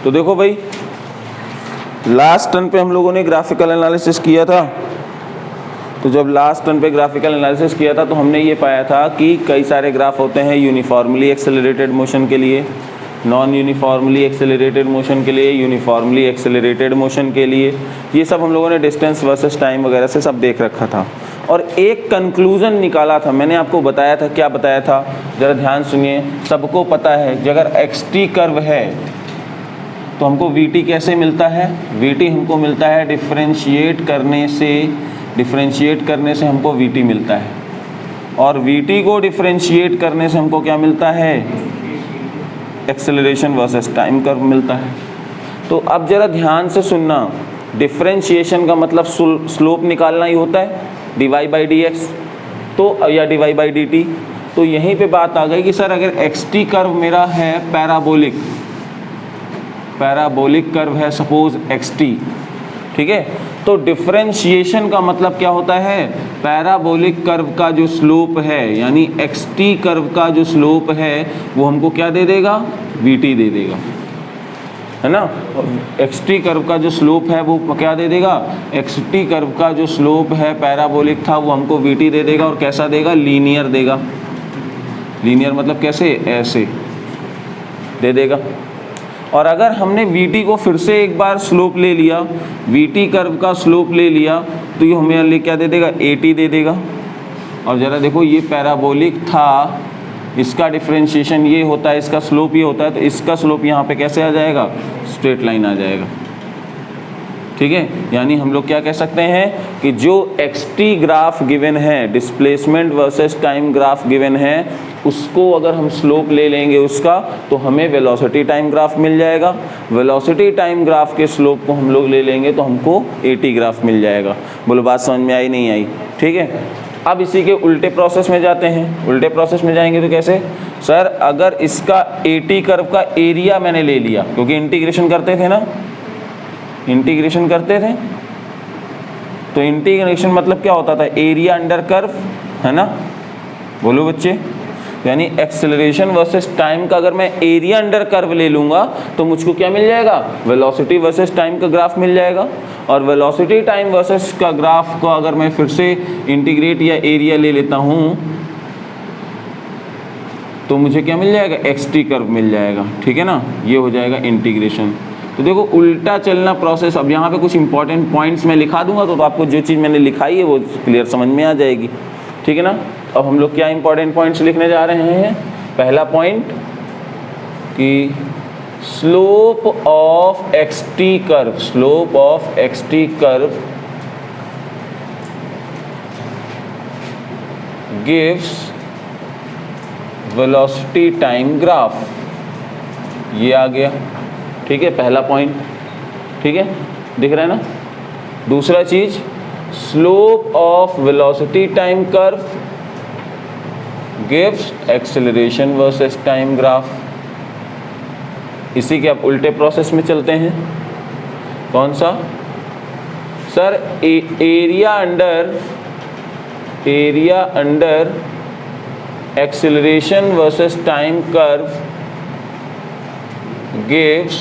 तो देखो भाई, लास्ट टर्न पे हम लोगों ने ग्राफिकल एनालिसिस किया था। तो जब लास्ट टर्न पे ग्राफिकल एनालिसिस किया था तो हमने ये पाया था कि कई सारे ग्राफ होते हैं यूनिफॉर्मली एक्सेलरेटेड मोशन के लिए, नॉन यूनिफॉर्मली एक्सेलरेटेड मोशन के लिए, यूनिफॉर्मली एक्सेलरेटेड मोशन के लिए। ये सब हम लोगों ने डिस्टेंस वर्सेस टाइम वगैरह से सब देख रखा था और एक कंक्लूजन निकाला था। मैंने आपको बताया था, क्या बताया था, ज़रा ध्यान सुनिए। सबको पता है कि अगर xt कर्व है तो हमको vt कैसे मिलता है? vt हमको मिलता है डिफरेंशिएट करने से हमको vt मिलता है, और vt को डिफरेंशिएट करने से हमको क्या मिलता है? एक्सेलरेशन वर्सेस टाइम कर्व मिलता है। तो अब ज़रा ध्यान से सुनना, डिफरेंशिएशन का मतलब स्लोप निकालना ही होता है, dy/dx तो या dy/dt। तो यहीं पे बात आ गई कि सर अगर xt कर्व मेरा है पैराबोलिक कर्व है सपोज xt, ठीक है, तो डिफरेंशिएशन का मतलब क्या होता है? पैराबोलिक कर्व का जो स्लोप है, यानी xt कर्व का जो स्लोप है वो हमको क्या दे देगा? vt दे देगा, है ना। xt कर्व का जो स्लोप है वो क्या दे देगा? xt कर्व का जो स्लोप है पैराबोलिक था वो हमको vt दे देगा, और कैसा देगा? लीनियर देगा। लीनियर मतलब कैसे? ऐसे दे देगा। और अगर हमने vt को फिर से एक बार स्लोप ले लिया, vt कर्व का स्लोप ले लिया, तो ये हमें क्या दे देगा? at दे देगा। और ज़रा देखो, ये पैराबोलिक था, इसका डिफरेंशिएशन ये होता है, इसका स्लोप ये होता है, तो इसका स्लोप यहाँ पे कैसे आ जाएगा? स्ट्रेट लाइन आ जाएगा, ठीक है। यानी हम लोग क्या कह सकते हैं कि जो xt ग्राफ गिवन है, displacement versus time graph given है, उसको अगर हम स्लोप ले लेंगे उसका, तो हमें वेलोसिटी टाइम ग्राफ मिल जाएगा। वेलोसिटी टाइम ग्राफ के स्लोप को हम लोग ले लेंगे तो हमको at ग्राफ मिल जाएगा। बोलो बात समझ में आई नहीं आई? ठीक है। अब इसी के उल्टे प्रोसेस में जाते हैं। उल्टे प्रोसेस में जाएंगे तो कैसे? सर अगर इसका at कर्व का एरिया मैंने ले लिया, क्योंकि इंटीग्रेशन करते थे ना, इंटीग्रेशन करते थे, तो इंटीग्रेशन मतलब क्या होता था? एरिया अंडर कर्व, है ना। बोलो बच्चे, यानी एक्सेलरेशन वर्सेस टाइम का अगर मैं एरिया अंडर कर्व ले लूँगा तो मुझको क्या मिल जाएगा? वेलोसिटी वर्सेस टाइम का ग्राफ मिल जाएगा। और वेलोसिटी टाइम वर्सेस का ग्राफ को अगर मैं फिर से इंटीग्रेट या एरिया ले लेता हूँ तो मुझे क्या मिल जाएगा? xt कर्व मिल जाएगा, ठीक है ना। ये हो जाएगा इंटीग्रेशन। तो देखो उल्टा चलना प्रोसेस। अब यहाँ पे कुछ इंपॉर्टेंट पॉइंट्स मैं लिखा दूंगा तो आपको जो चीज़ मैंने लिखाई है वो क्लियर समझ में आ जाएगी, ठीक है ना। अब हम लोग क्या इंपॉर्टेंट पॉइंट्स लिखने जा रहे हैं? पहला पॉइंट कि slope of xt curve, slope of xt curve gives velocity time graph. ये आ गया, ठीक है, पहला पॉइंट, ठीक है, दिख रहा है ना। दूसरा चीज, slope of velocity time curve gives acceleration versus time graph. इसी के आप उल्टे प्रोसेस में चलते हैं। कौन सा? Sir area under acceleration versus time curve gives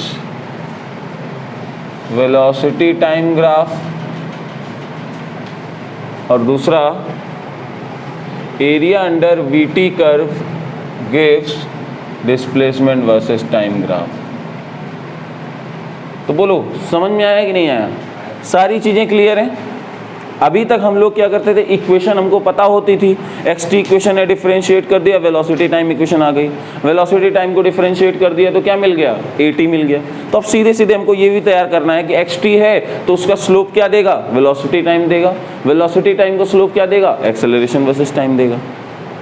velocity time graph. और दूसरा, area under vt curve gives displacement versus time graph. तो बोलो समझ में आया कि नहीं आया? सारी चीज़ें क्लियर हैं? अभी तक हम लोग क्या करते थे? इक्वेशन हमको पता होती थी, xt इक्वेशन है, डिफरेंशिएट कर दिया, वेलोसिटी टाइम इक्वेशन आ गई। वेलोसिटी टाइम को डिफरेंशिएट कर दिया तो क्या मिल गया? at मिल गया। तो अब सीधे सीधे हमको ये भी तैयार करना है कि xt है तो उसका स्लोप क्या देगा? वेलोसिटी टाइम देगा। वेलोसिटी टाइम का स्लोप क्या देगा? एक्सेलरेशन वर्सेस टाइम देगा।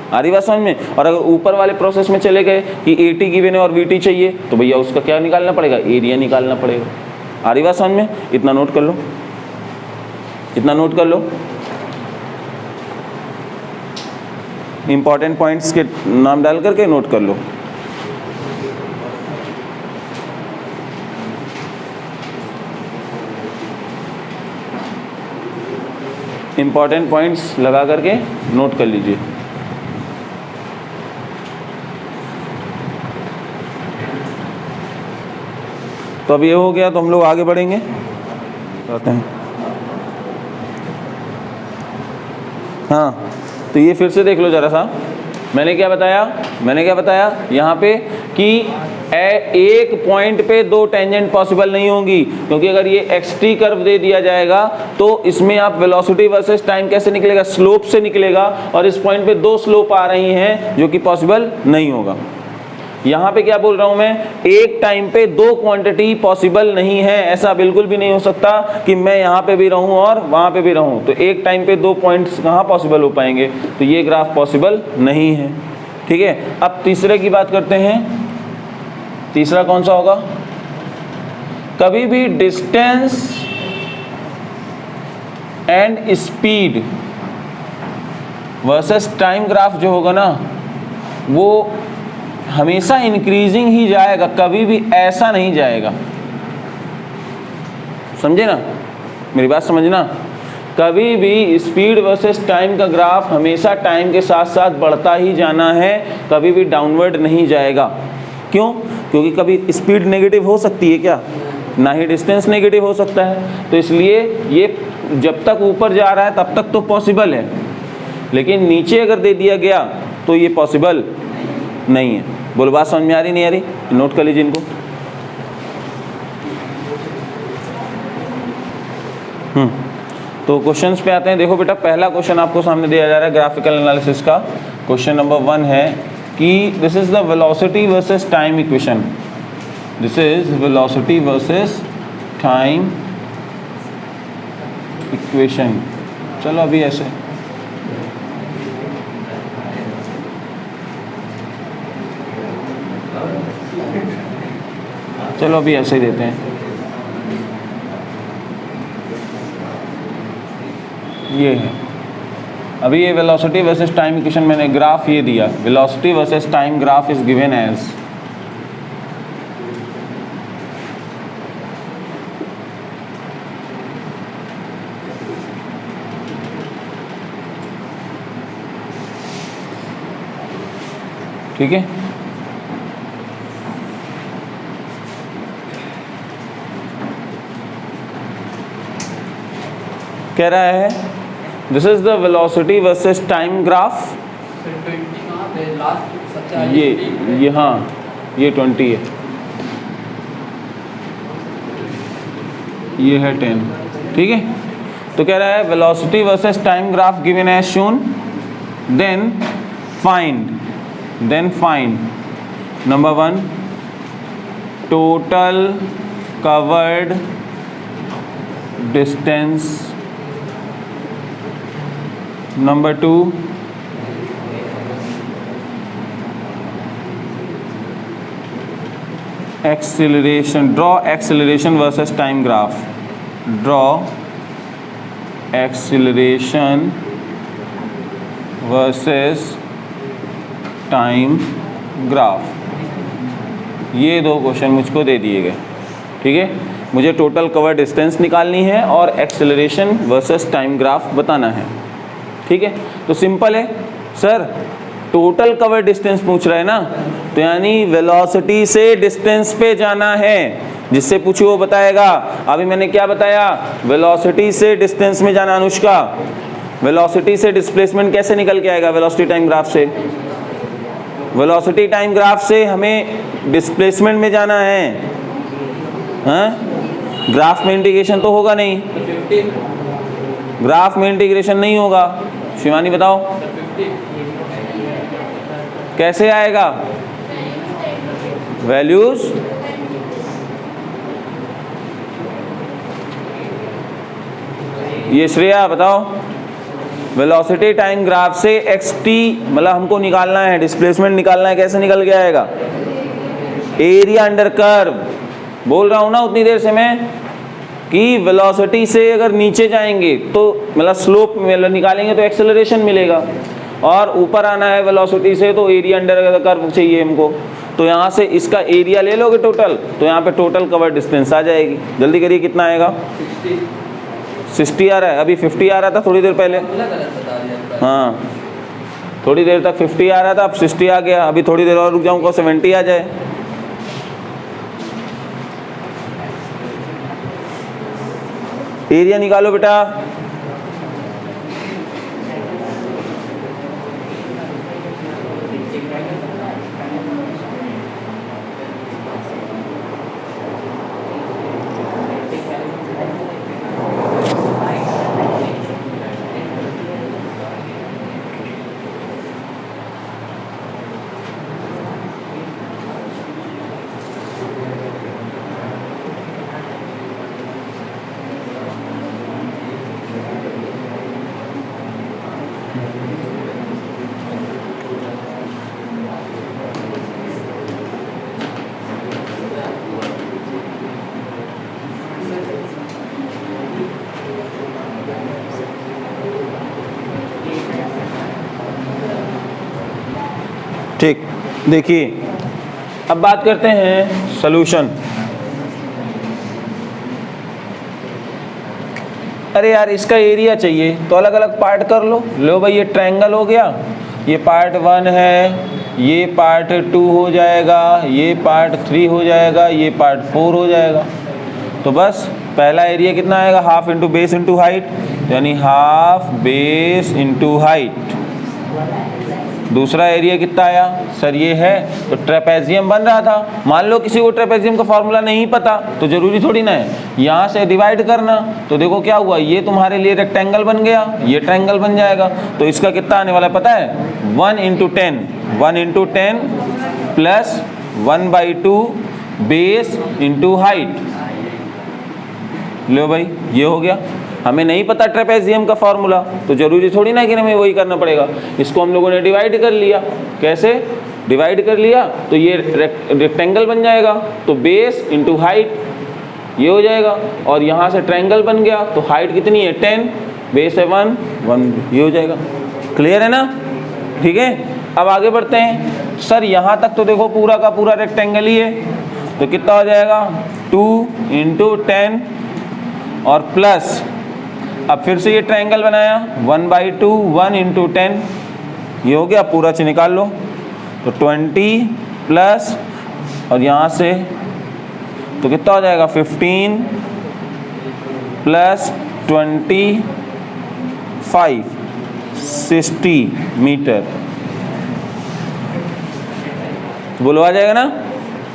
आ रही बात समझ में? और अगर ऊपर वाले प्रोसेस में चले गए कि at गिवन है और vt चाहिए तो भैया उसका क्या निकालना पड़ेगा? एरिया निकालना पड़ेगा। आ रही बात समझ में? इतना नोट कर लो, इतना नोट कर लो। इंपॉर्टेंट पॉइंट्स के नाम डाल करके नोट कर लो। इंपॉर्टेंट पॉइंट्स लगा करके नोट कर लीजिए। तो अब ये हो गया, तो हम लोग आगे बढ़ेंगे, करते हैं। हाँ, तो ये फिर से देख लो जरा सा, मैंने क्या बताया यहाँ पे कि एक पॉइंट पे दो टेंजेंट पॉसिबल नहीं होंगी, क्योंकि अगर ये xt कर्व दे दिया जाएगा तो इसमें आप वेलोसिटी वर्सेस टाइम कैसे निकलेगा, स्लोप से निकलेगा, और इस पॉइंट पे दो स्लोप आ रही हैं जो कि पॉसिबल नहीं होगा। यहाँ पे क्या बोल रहा हूँ मैं, एक टाइम पे दो क्वांटिटी पॉसिबल नहीं है, ऐसा बिल्कुल भी नहीं हो सकता कि मैं यहाँ पे भी रहूँ और वहाँ पे भी रहूँ, तो एक टाइम पे दो पॉइंट्स कहाँ पॉसिबल हो पाएंगे, तो ये ग्राफ पॉसिबल नहीं है। ठीक है, अब तीसरे की बात करते हैं। तीसरा कौन सा होगा, कभी भी distance and speed versus time graph जो होगा ना, वो हमेशा इंक्रीजिंग ही जाएगा, कभी भी ऐसा नहीं जाएगा। समझे ना, मेरी बात समझना, कभी भी स्पीड वर्सेस टाइम का ग्राफ हमेशा टाइम के साथ साथ बढ़ता ही जाना है, कभी भी डाउनवर्ड नहीं जाएगा। क्यों? क्योंकि कभी स्पीड नेगेटिव हो सकती है क्या, ना ही डिस्टेंस नेगेटिव हो सकता है, तो इसलिए ये जब तक ऊपर जा रहा है तब तक तो पॉसिबल है, लेकिन नीचे अगर दे दिया गया तो ये पॉसिबल नहीं है। बोलो, बात समझ में आ रही नहीं आ रही, नोट कर लीजिए इनको। तो क्वेश्चंस पे आते हैं। देखो बेटा, पहला क्वेश्चन आपको सामने दिया जा रहा है ग्राफिकल एनालिसिस का। क्वेश्चन नंबर 1 है कि this is the velocity versus time equation. This is velocity versus time equation. चलो अभी ऐसे ही देते हैं। ये है, अभी ये वेलोसिटी वर्सेस टाइम इक्वेशन मैंने ग्राफ ये दिया, velocity versus time graph is given as ठीक है। कह रहा है this is the velocity versus time graph. ये हाँ, ये 20 है, ये है 10। ठीक है, तो कह रहा है velocity versus time graph given as shown, then find number 1 total covered distance, number 2 acceleration, draw acceleration versus time graph, draw acceleration versus time graph। ये दो क्वेश्चन मुझको दे दिए गए। ठीक है, मुझे टोटल कवर डिस्टेंस निकालनी है और एक्सेलरेशन वर्सेस टाइम ग्राफ बताना है। ठीक है, तो सिंपल है सर, टोटल कवर डिस्टेंस पूछ रहा है ना, तो यानी वेलोसिटी से डिस्टेंस पे जाना है, जिससे पूछो वो बताएगा। अभी मैंने क्या बताया, वेलोसिटी से डिस्टेंस में जाना। अनुष्का, वेलोसिटी से डिस्प्लेसमेंट कैसे निकल के आएगा, वेलोसिटी टाइम ग्राफ से। वेलोसिटी टाइम ग्राफ से हमें डिस्प्लेसमेंट में जाना है, हाँ? ग्राफ में इंटीग्रेशन तो होगा नहीं, ग्राफ में इंटीग्रेशन नहीं होगा। शिवानी बताओ कैसे आएगा वैल्यूज, ये श्रेया बताओ। वेलोसिटी टाइम ग्राफ से xt मतलब हमको निकालना है, डिस्प्लेसमेंट निकालना है, कैसे निकल के आएगा, एरिया अंडर कर्व। बोल रहा हूं ना उतनी देर से मैं कि वेलोसिटी से अगर नीचे जाएंगे तो मतलब स्लोप मतलब निकालेंगे तो एक्सेलरेशन मिलेगा, और ऊपर आना है वेलोसिटी से तो एरिया अंडर कर्व चाहिए हमको। तो यहाँ से इसका एरिया ले लोगे टोटल, तो यहाँ पे टोटल कवर डिस्टेंस आ जाएगी। जल्दी करिए, कितना आएगा, 60 आ रहा है, अभी 50 आ रहा था थोड़ी देर पहले। हाँ, थोड़ी देर तक 50 आ रहा था, अब 60 आ गया। अभी थोड़ी देर और रुक जाऊँगा, 70 आ जाए। एरिया निकालो बेटा। ठीक, देखिए अब बात करते हैं सॉल्यूशन। अरे यार इसका एरिया चाहिए तो अलग अलग पार्ट कर लो भाई, ये ट्रायंगल हो गया, ये पार्ट 1 है, ये पार्ट 2 हो जाएगा, ये पार्ट 3 हो जाएगा, ये पार्ट 4 हो जाएगा। तो बस पहला एरिया कितना आएगा, half into base into height, यानी हाफ बेस इंटू हाइट। दूसरा एरिया कितना आया सर, ये है, तो ट्रेपेजियम बन रहा था। मान लो किसी को ट्रेपेजियम का फॉर्मूला नहीं पता तो जरूरी थोड़ी ना है यहाँ से डिवाइड करना। तो देखो क्या हुआ, ये तुम्हारे लिए रेक्टेंगल बन गया, ये ट्रायंगल बन जाएगा। तो इसका कितना आने वाला पता है, 1 into 10, 1 into 10 plus 1/2 base into height. लो भाई ये हो गया। हमें नहीं पता ट्रेपेजियम का फॉर्मूला तो जरूरी थोड़ी ना कि हमें वही करना पड़ेगा। इसको हम लोगों ने डिवाइड कर लिया, कैसे डिवाइड कर लिया, तो ये रेक्टेंगल बन जाएगा, तो बेस इंटू हाइट ये हो जाएगा, और यहाँ से ट्रायंगल बन गया तो हाइट कितनी है 10, बेस है 1, 1 ये हो जाएगा। क्लियर है ना, ठीक है। अब आगे बढ़ते हैं। सर यहाँ तक तो देखो पूरा का पूरा रेक्टेंगल ही है, तो कितना हो जाएगा 2 इंटू 10 और प्लस, अब फिर से ये ट्रायंगल बनाया 1/2, 1 इंटू 10 ये हो गया, पूरा से निकाल लो, तो 20 प्लस और यहाँ से तो कितना हो जाएगा 15 प्लस 25 60 मीटर। बोलो आ जाएगा ना,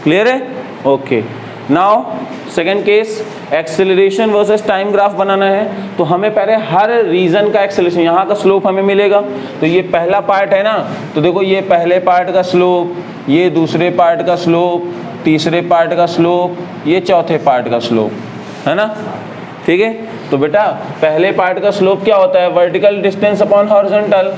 क्लियर है, okay. Now second case, acceleration versus time graph बनाना है। तो हमें पहले हर रीजन का एक्सेलरेशन, यहाँ का स्लोप हमें मिलेगा। तो ये पहला पार्ट है ना, तो देखो ये पहले पार्ट का स्लोप, ये दूसरे पार्ट का स्लोप, तीसरे पार्ट का स्लोप, ये चौथे पार्ट का स्लोप, है ना, ठीक है। तो बेटा पहले पार्ट का स्लोप क्या होता है, vertical distance upon horizontal.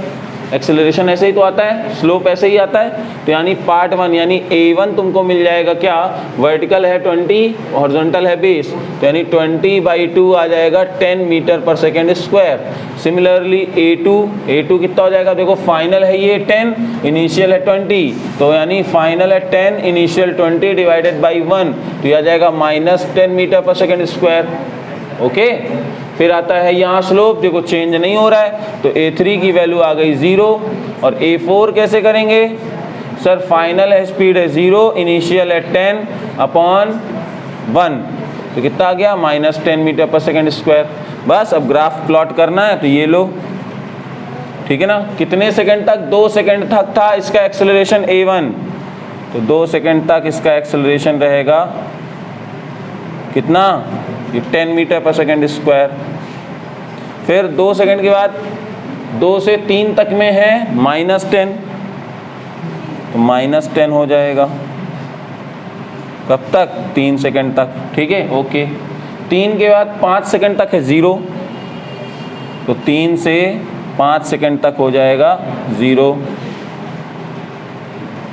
Acceleration ऐसे ही तो आता है, स्लोप ऐसे ही आता है। तो यानी पार्ट 1 यानी A1 तुमको मिल जाएगा क्या, वर्टिकल है 20, हॉरिजॉन्टल है बेस, तो यानी 20/2 आ जाएगा 10 मीटर पर सेकेंड स्क्वायर। सिमिलरली A2 कितना हो जाएगा, देखो फाइनल है ये 10, इनिशियल है 20, तो यानी फाइनल है 10, इनिशियल 20 डिवाइडेड बाई 1, तो यह आ जाएगा -10 मीटर पर सेकेंड स्क्वायर। ओके, फिर आता है यहाँ स्लोप, देखो चेंज नहीं हो रहा है, तो A3 की वैल्यू आ गई 0, और A4 कैसे करेंगे सर, फाइनल है स्पीड है 0, इनिशियल है 10/1, तो कितना आ गया -10 मीटर पर सेकेंड स्क्वायर। बस अब ग्राफ प्लॉट करना है, तो ये लो, ठीक है ना। कितने सेकंड तक, 2 सेकंड तक था इसका एक्सेलरेशन A1, तो 2 सेकंड तक इसका एक्सेलरेशन रहेगा कितना, ये 10 मीटर पर सेकेंड स्क्वायर। फिर 2 सेकंड के बाद 2 से 3 तक में है -10, तो -10 हो जाएगा, कब तक, 3 सेकंड तक, ठीक है, ओके। 3 के बाद 5 सेकंड तक है 0, तो 3 से 5 सेकंड तक हो जाएगा 0,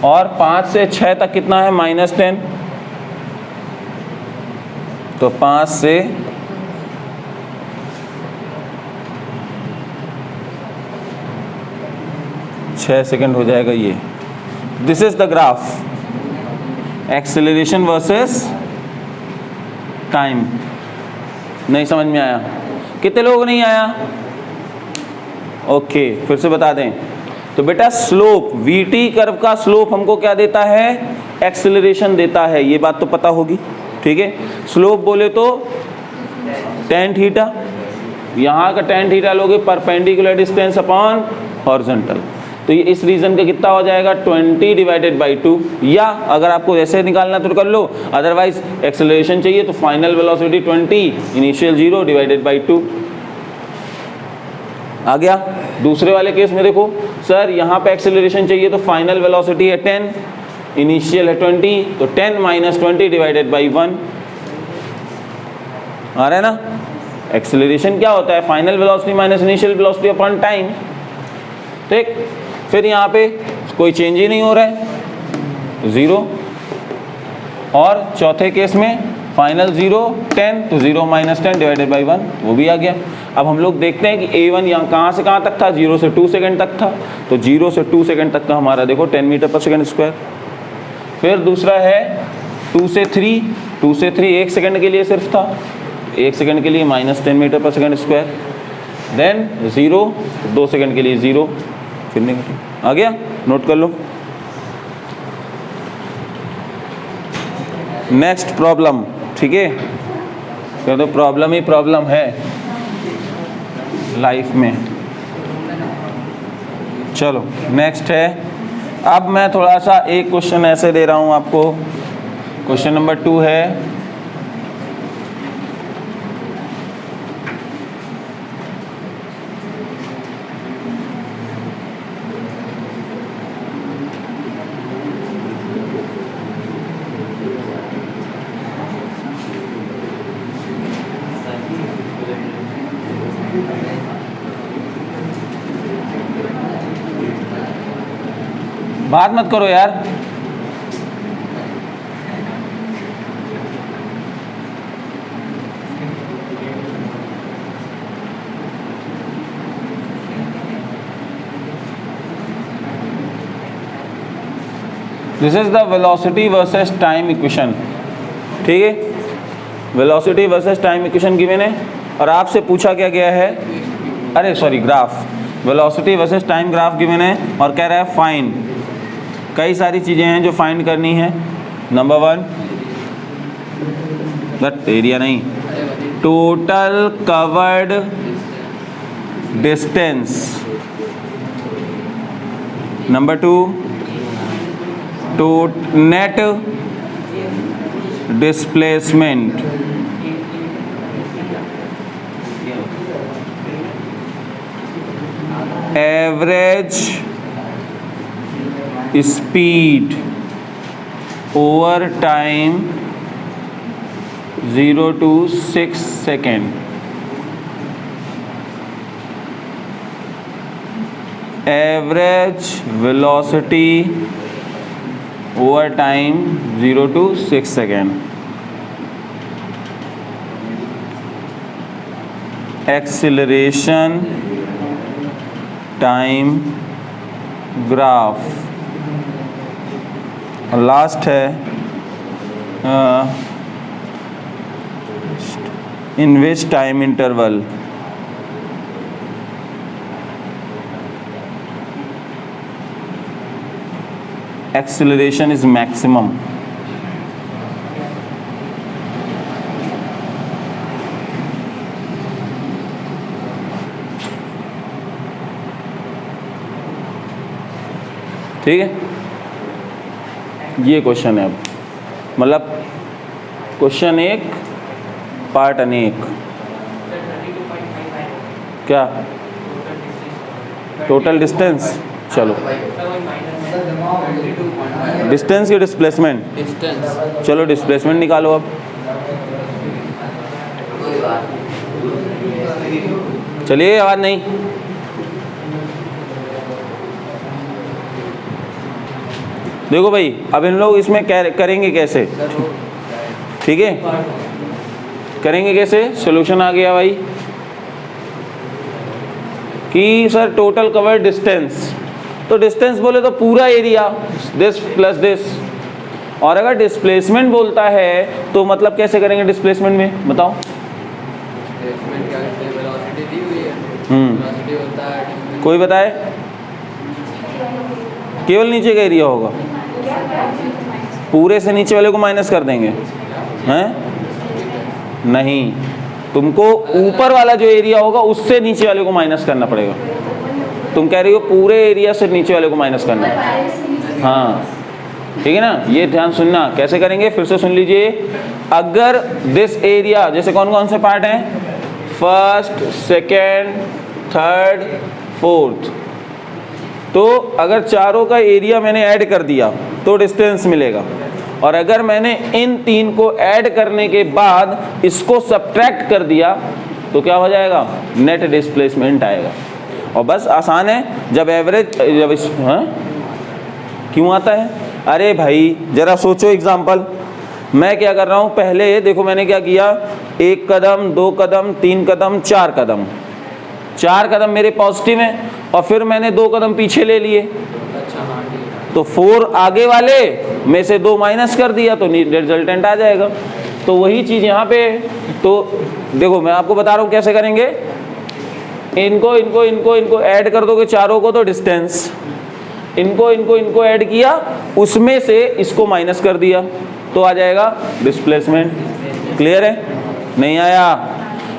और 5 से 6 तक कितना है -10, तो 5 से 6 सेकंड हो जाएगा ये। This is the graph acceleration versus time. नहीं समझ में आया, कितने लोग नहीं आया, ओके फिर से बता दें। तो बेटा स्लोप, वीटी कर्व का स्लोप हमको क्या देता है, एक्सेलरेशन देता है, ये बात तो पता होगी, ठीक है। स्लोप बोले तो tan थीटा, यहाँ का tan थीटा लोगे परपेंडिकुलर डिस्टेंस अपॉन हॉरिजॉन्टल, तो ये इस रीजन का कितना हो जाएगा 20 डिवाइडेड बाई 2, या अगर आपको ऐसे निकालना तो कर लो, अदरवाइज एक्सेलरेशन चाहिए तो final velocity 20 initial 0 divided by 2 आ गया। दूसरे वाले केस में देखो सर यहाँ पे एक्सेलरेशन चाहिए तो फाइनल वेलोसिटी है 10, इनिशियल है 20, तो 10 माइनस 20 डिवाइडेड बाई 1 आ रहा है ना। एक्सेलरेशन क्या होता है, final velocity minus initial velocity upon time, ठीक। फिर यहाँ पे कोई चेंज ही नहीं हो रहा है, 0, और चौथे केस में फाइनल 0 10, तो 0 माइनस 10 डिवाइडेड बाई 1 वो भी आ गया। अब हम लोग देखते हैं कि A1 यहाँ कहाँ से कहाँ तक था, 0 से 2 सेकंड तक था, तो 0 से 2 सेकंड तक का हमारा देखो 10 मीटर पर सेकंड स्क्वायर। फिर दूसरा है 2 से 3, 2 से 3 1 सेकंड के लिए सिर्फ था, 1 सेकंड के लिए माइनस 10 मीटर पर सेकंड स्क्वायर। देन 0, 2 सेकंड के लिए 0, फिर नेगेटिव आ गया, नोट कर लो। नेक्स्ट प्रॉब्लम, ठीक है, तो प्रॉब्लम ही प्रॉब्लम है लाइफ में। चलो नेक्स्ट है, अब मैं थोड़ा सा एक क्वेश्चन ऐसे दे रहा हूँ आपको, क्वेश्चन नंबर 2 है, बात मत करो यार, this is the velocity versus time equation, ठीक है, velocity versus time equation given है, और आपसे पूछा क्या गया है, अरे sorry graph, velocity versus time graph given है, और कह रहा है फाइंड, कई सारी चीज़ें हैं जो फाइंड करनी है। नंबर 1 दैट एरिया नहीं, total covered distance. Number 2 net displacement. Average speed over time 0 to 6 second. Average velocity over time 0 to 6 second. Acceleration time graph, और लास्ट है in which time interval acceleration is maximum. ठीक है, ये question है। अब मतलब question 1 part अनेक, क्या टोटल डिस्टेंस, चलो डिस्टेंस की डिस्प्लेसमेंट, चलो डिस्प्लेसमेंट निकालो। अब चलिए, आवाज नहीं, देखो भाई, अब इन लोग इसमें करेंगे कैसे, ठीक है, करेंगे कैसे, सॉल्यूशन आ गया भाई कि सर टोटल कवर्ड डिस्टेंस, तो डिस्टेंस बोले तो पूरा एरिया, दिस प्लस दिस, और अगर डिस्प्लेसमेंट बोलता है तो मतलब कैसे करेंगे डिस्प्लेसमेंट में, बताओ। कोई बताए, केवल नीचे का एरिया होगा, पूरे से नीचे वाले को माइनस कर देंगे, हैं नहीं, तुमको ऊपर वाला जो एरिया होगा उससे नीचे वाले को माइनस करना पड़ेगा। तुम कह रही हो पूरे एरिया से नीचे वाले को माइनस करना है, हाँ ठीक है ना। ये ध्यान सुनना, कैसे करेंगे फिर से सुन लीजिए। अगर दिस एरिया, जैसे कौन कौन से पार्ट हैं, फर्स्ट, सेकेंड, थर्ड, फोर्थ, तो अगर चारों का एरिया मैंने ऐड कर दिया तो डिस्टेंस मिलेगा, और अगर मैंने इन तीन को ऐड करने के बाद इसको सब्ट्रैक्ट कर दिया तो क्या हो जाएगा, नेट डिस्प्लेसमेंट आएगा। और बस आसान है, जब एवरेज जब इस क्यों आता है, अरे भाई जरा सोचो एग्जाम्पल, मैं क्या कर रहा हूँ, पहले देखो मैंने क्या किया, 1 कदम 2 कदम 3 कदम 4 कदम, 4 कदम मेरे पॉजिटिव हैं और फिर मैंने 2 कदम पीछे ले लिए, तो 4 आगे वाले में से 2 माइनस कर दिया तो रिजल्टेंट आ जाएगा। तो वही चीज़ यहाँ पे, तो देखो मैं आपको बता रहा हूँ कैसे करेंगे, इनको इनको इनको इनको ऐड कर दोगे चारों को तो डिस्टेंस, इनको इनको इनको ऐड किया उसमें से इसको माइनस कर दिया तो आ जाएगा डिस्प्लेसमेंट। क्लियर है, नहीं आया।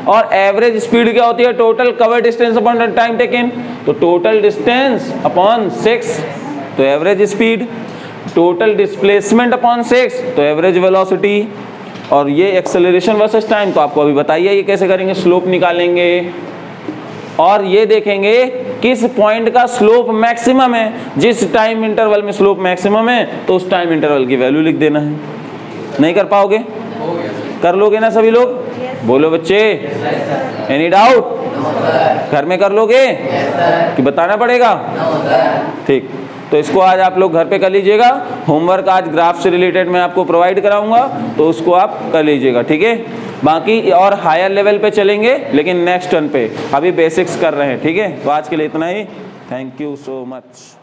और एवरेज स्पीड क्या होती है, total cover distance upon time taken, तो टोटल डिस्टेंस अपॉन 6 तो average speed, total displacement upon 6 तो एवरेज वेलोसिटी, और ये एक्सेलरेशन वर्सेस टाइम तो आपको अभी बताइए ये कैसे करेंगे, स्लोप निकालेंगे और ये देखेंगे किस पॉइंट का स्लोप मैक्सिमम है, जिस टाइम इंटरवल में स्लोप मैक्सिमम है तो उस टाइम इंटरवल की वैल्यू लिख देना है। नहीं कर पाओगे, कर लोगे ना सभी लोग, बोलो बच्चे, एनी डाउट, घर में कर लोगे कि बताना पड़ेगा, ठीक। तो इसको आज आप लोग घर पे कर लीजिएगा, होमवर्क आज ग्राफ से रिलेटेड मैं आपको प्रोवाइड कराऊंगा तो उसको आप कर लीजिएगा, ठीक है। बाकी और हायर लेवल पे चलेंगे लेकिन नेक्स्ट टर्न पे, अभी बेसिक्स कर रहे हैं, ठीक है। तो आज के लिए इतना ही, थैंक यू सो मच।